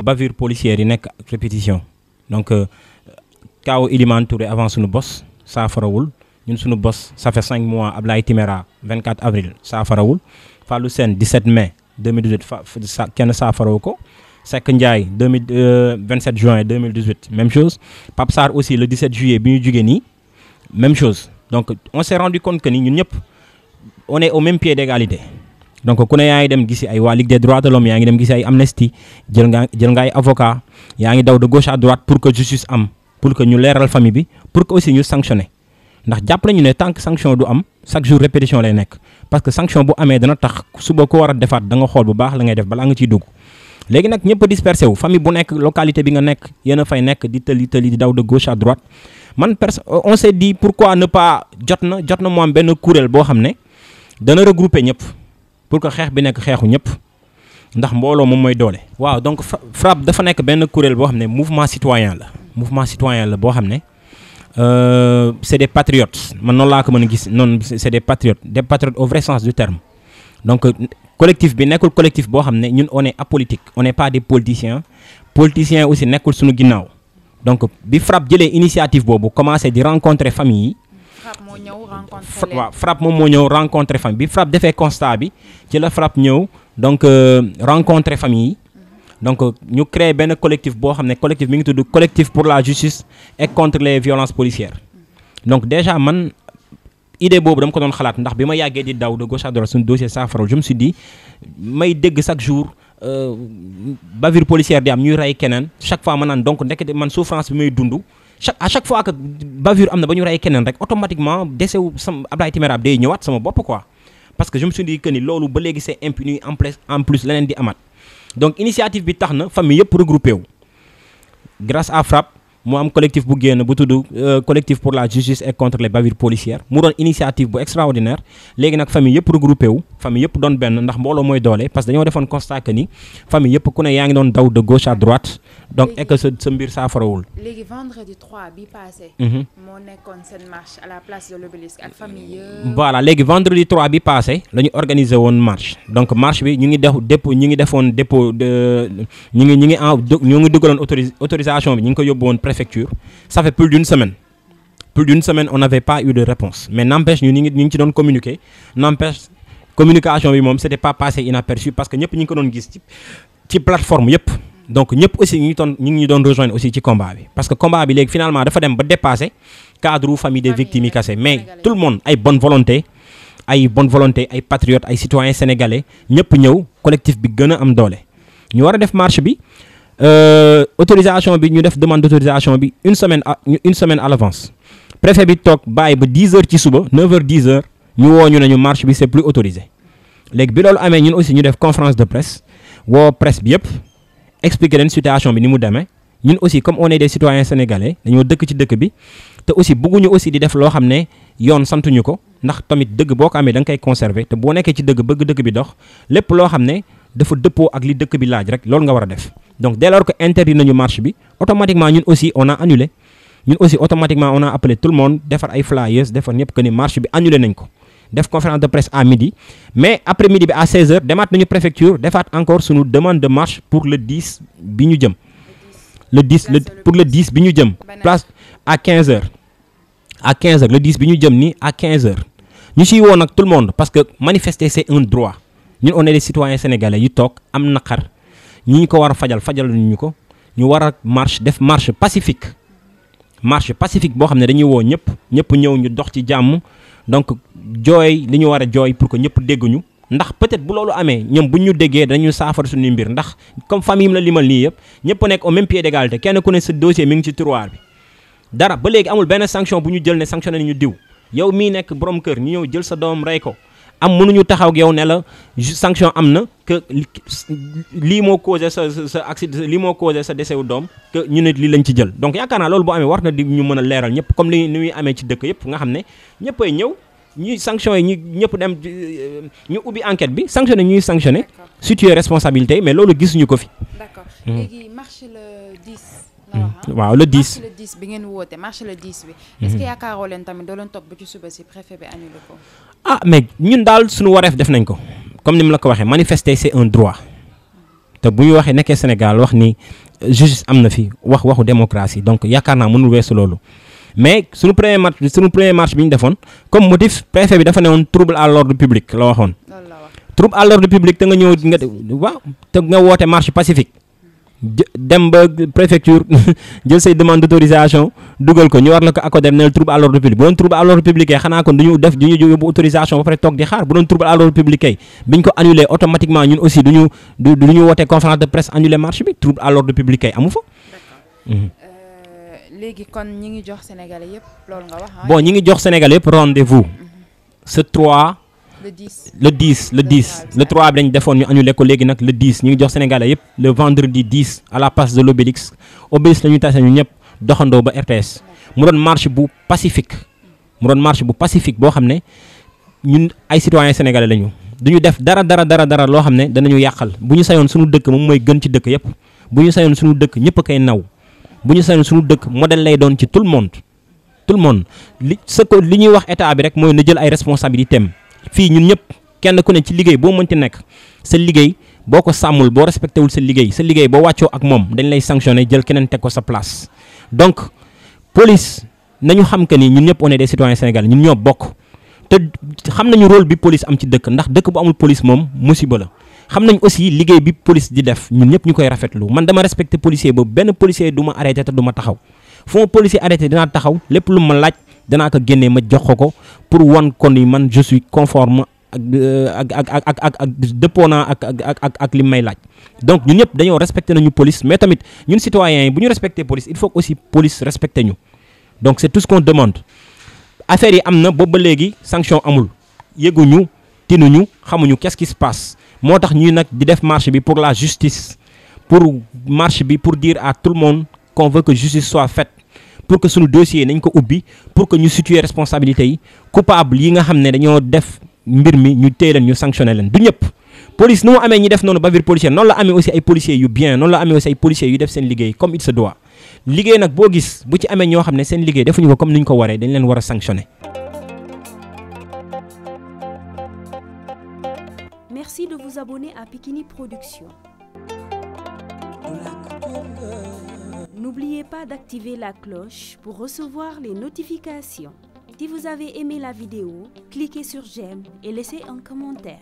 bavure policière yi nekk répétition donc kaw Ilimane Touré avant suñu bos saafarawul ñun suñu bos ça fait 5 mois Ablaye Timéra 24 avril saafarawul Fallou Sène 17 mai 2018 kenn saafarawu ko Seck Ndiaye 27 juin 2018 même chose Pape Sarr aussi le 17 juillet bi ñu jugee nii même chose donc on s'est rendu compte que ni ñun ñëpp on est au même pied d'égalité donc ku ne yaa ngi dem gisi ay waa Ligue des droits de l'homme yaa ngi dem gisi ay Amnesty jël nga ay avocat yaa ngi daw de gauche à droite pour que justice am pour que ñu leeral famille bi pour que aussi ñu sanctionner ndax jàpp nañu ne tant que sanction du am chaque jour répétition lay nekk parce que sanction bu amee dana tax suba ko war a defaat da nga xool bu baax la ngay def balaa nga ciy dugg léegi nag ñëpp dispersé wu famille bu nekk localité bi nga nekk yéen a fay nekk di tëli di daw de gauche à droite man on s'est dit pourquoi ne pas jot na mu am benn kuréel boo xam ne dana regrouper ñëpp pour que xeex bi nekk xeexu ñëpp ndax mbooloo moom mooy doole. waaw donc FRAPP dafa nekk benn kuréel boo xam ne mouvement citoyen la boo xam ne c'est des patriotes man noonu laa ko mën a gis noonu c'est des patriotes au vrai sens du terme donc collectif bi nekkul collectif boo xam ne ñun on est apolitique on n'est pas des politiciens aussi nekkul suñu ginnaaw donc bi FRAPP jëlee initiative boobu commencé di rencontrer famille yi. FRAPP moom moo ñëw rencontrer famille bi FRAPP defee constat bi ci la FRAPP ñëw donc rencontrer famille yi donc ñu créé benn collectif boo xam ne collectif mi ngi tudd collectif pour la justice et contre les violences policières donc déjà man idée boobu dama ko doon xalaat ndax bi ma yàggee di daw de gauche à droite suñu dossier saafara je me suis dit may dégg chaque jour bavure policière di am ñuy rey keneen chaque fois ma naan donc ndekete man souffrance bi may dund à chaque fois que bavure am na ba ñu rey keneen rek automatiquement desewu sama Ablaye Timéra day ñëwaat sama bopp quoi parce que je me suis dit que ni loolu ba léegi c'est impuni en plus leneen di amaat donc initiative bi tax na famille yëpp regroupé wu grâce à FRAPP mu am collectif bu génn bu tudd collectif pour la justice et contre les bavures policières mu doon initiative bu extraordinaire léegi nag famille yëpp regroupé wu famille yëpp doon benn ndax mbooloo mooy doole parce que dañoo defoon constat que ni famille yëpp ku ne yaa ngi doon daw de gauche à droite donc et que sa mbir saafarawul. léegi vendredi 3 bi passé. moo nekkoon seen marche à la place de l'Obélisque ak famille yëpp. voilà léegi vendredi 3 bi passé la ñu organisé woon marche donc marche bi ñu ngi defoon dépôt de ñu ngi dugaloon autorisation bi ñu ngi ko yóbbu woon préfecture ça fait plus d'une semaine on n'avait pas eu de réponse mais n'empêche ñu ngi ci doon communiquer n'empêche communication bi moom c'était pas passé inaperçu parce que ñëpp ñu ngi ko doon gis ci plateforme yëpp donc ñëpp aussi ñu ngi doon rejoindre aussi ci combat bi parce que combat bi léegi finalement dafa dem ba dépasser cadre famille des victimes yi kese mais tout le monde ay bonne volonté ay patriotes ay citoyens sénégalais ñëpp ñëw collectif bi gën a am doole ñu war a def marche bi autorisation bi ñu def demande d'autorisation bi une semaine à l'avance préfet bi toog bàyyi ba 10h ci suba 9h 10h ñu woo ñu nañu marche bi c'est plus autorisé léegi bi loolu amee ñun aussi ñu def conférence de presse woo presse bi yëpp expliquer leen situation bi ni mu demee ñun aussi comme on est des citoyens sénégalais dañoo dëkk ci dëkk bi te aussi bëgguñu aussi di def loo xam ne yoon santuñu ko ndax tamit dëgg boo ko amee da nga koy conserver te boo nekkee ci dëgg bëgg dëkk bi dox lépp loo xam ne dafa dëppoo ak li dëkk bi laaj rek loolu nga war a def donc dès lors que interdit nañu marche bi automatiquement ñun aussi on a annulé ñun aussi automatiquement on a appelé tout le monde defar ay flyers defar ñëpp que ni marche bi annulé nañ ko def conférence de presse à midi mais après midi bi à 16h demaat nañu préfecture defaat encore suñu demande de marche pour le 10 bi ñu jëm pour le 10 bi ñu jëm place à 15h le 10 bi ñu jëm ni à 15h ñu ciy woo nag tout le monde parce que manifester c'est un droit ñun on est des citoyens sénégalais yu toog am naqar ñi ñu ko war a fajal ñu ko ñu war a def marche pacifique boo xam ne dañuy woo ñëpp ñëw ñu dox ci jàmm donc jooy li ñu war a jooy pour que ñëpp dégguñu ndax peut-être bu loolu amee ñoom bu ñu déggee dañu saafara suñuy mbir ndax comme famille la limal nii yëpp ñëpp nekk au même pied d'égalité kenn ku ne sa dossier mi ngi ci tiroir bi dara ba léegi amul benn sanction bu ñu jël ne sanctionné ñu diw yow mii nekk borom kër ñu ñëw jël sa doom rey ko mënuñu taxaw ak yow ne la sanction am na que lii moo causé sa accident lii moo causé sa décès wu doom que ñu ne lii lañ ci jël donc yaakaar naa loolu bu amee war na di ñu mën a leeral ñëpp comme li muy amee ci dëkk yëpp nga xam ne ñëppay ñëw ñuy sanction yi ñëpp dem ñu ubbi enquête bi sanctionné ñuy sanctionné situer responsabilité yi mais loolu gisuñu ko fi. D'accord léegi marche le 10 waaw le 10. le 10 bi ngeen woote marche le 10 bi. est-ce que yaakaaroo leen tamit doo leen toog ba ci suba si préfet bi annulé ko. ah mais ñun daal suñu wareef def nañ ko comme ni mu la ko waxee manifester c'est un droit te bu ñu waxee nekkee Sénégal wax ni justice am na fi waxu démocratie donc yaakaar naa mënul weesu loolu mais suñu premier marche bi ñu defoon comme motif préfet bi dafa ne woon trouble à l'ordre public la waxoon. trouble à l'ordre public te nga ñëw te nga woote marche pacifique. dem ba préfecture jël say demande d'autorisation dugal ko ñu war la ko accorder ne trouble à l'ordre public bu doon trouble à l'ordre public xanaa kon duñu yóbbu autorisation ba pare toog di xaar bu doon trouble à l'ordre public biñ ko annulé automatiquement ñun aussi duñu woote conférence de presse annulé marche bi trouble à l'ordre public amu fa. léegi kon ñi ngi jox Sénégalais yëpp loolu nga wax. bon ñi ngi jox Sénégalais yëpp rendez-vous ce 3. le 10 le 3 bi dañ defoon ñu annulé ko léegi nag le 10 ñu ngi jox Sénégalais yëpp le vendredi 10 à la place de l'obélisque la ñuy tase ñu ñëpp doxandoo ba RTS mu doon marche bu pacifique boo xam ne ñun ay citoyens sénégalais lañu duñu def dara loo xam ne danañu yàqal bu ñu sayoon suñu dëkk moom mooy gën ci dëkk yëpp bu ñu sayoon suñu dëkk ñëpp a koy naw bu ñu sayoon suñu dëkk modèle lay doon ci tout le monde li ñuy wax état bi rek mooy na jël ay responsabilités am fii ñun ñëpp kenn ku ne ci liggéey boo mënti nekk sa liggéey boo ko sàmmul boo respecté wul sa liggéey boo wàccoo ak moom dañ lay sanctionner jël keneen teg ko sa place donc police nañu xam que ni ñun ñëpp on est des citoyens sénégalais ñun ñoo bokk te xam nañu rôle bi police am ci dëkk ndax dëkk bu amul police moom musiba la xam nañ aussi liggéey bi police di def ñun ñëpp ñu koy rafetlu man dama respecté policier boobu benn policier du ma arrêté te du ma taxaw fu ma policier arrêté dinaa taxaw lépp lu ma laaj danaa ko génnee ma jox ko pour wan ko ni man je suis conforme ak dëppoo naa ak li may laaj donc ñun ñëpp dañoo respecté nañu police mais tamit ñun citoyens yi bu ñu respecté police il faut aussi police respecté ñu donc c'est tout ce qu'on demande affaire yi am na boobu ba léegi sanction amul yëguñu tinuñu xamuñu qu'est-ce qui se passe moo tax ñuy nag di def marche bi pour la justice pour dire à tout le monde qu'on veut que justice soit faite pour que suñu dossier nañ ko ubbi pour que ñu situer responsabilité yi coupable yi nga xam ne dañoo def mbir mi ñu téye leen ñu sanctionné leen du ñëpp police nu mu amee ñi def noonu bavure policière noonu la amee aussi ay policiers yu bien noonu la amee aussi ay policiers yu def seen liggéey comme il se doit liggéey nag boo gis bu ci amee ñoo xam ne seen liggéey defuñu ko comme ni ñu ko waree dañ leen war a sanctionné. Merci de vous abonner à Pikini Production. N'oubliez pas d'activer la cloche pour recevoir les notifications. Si vous avez aimé la vidéo, cliquez sur j'aime et laissez un commentaire.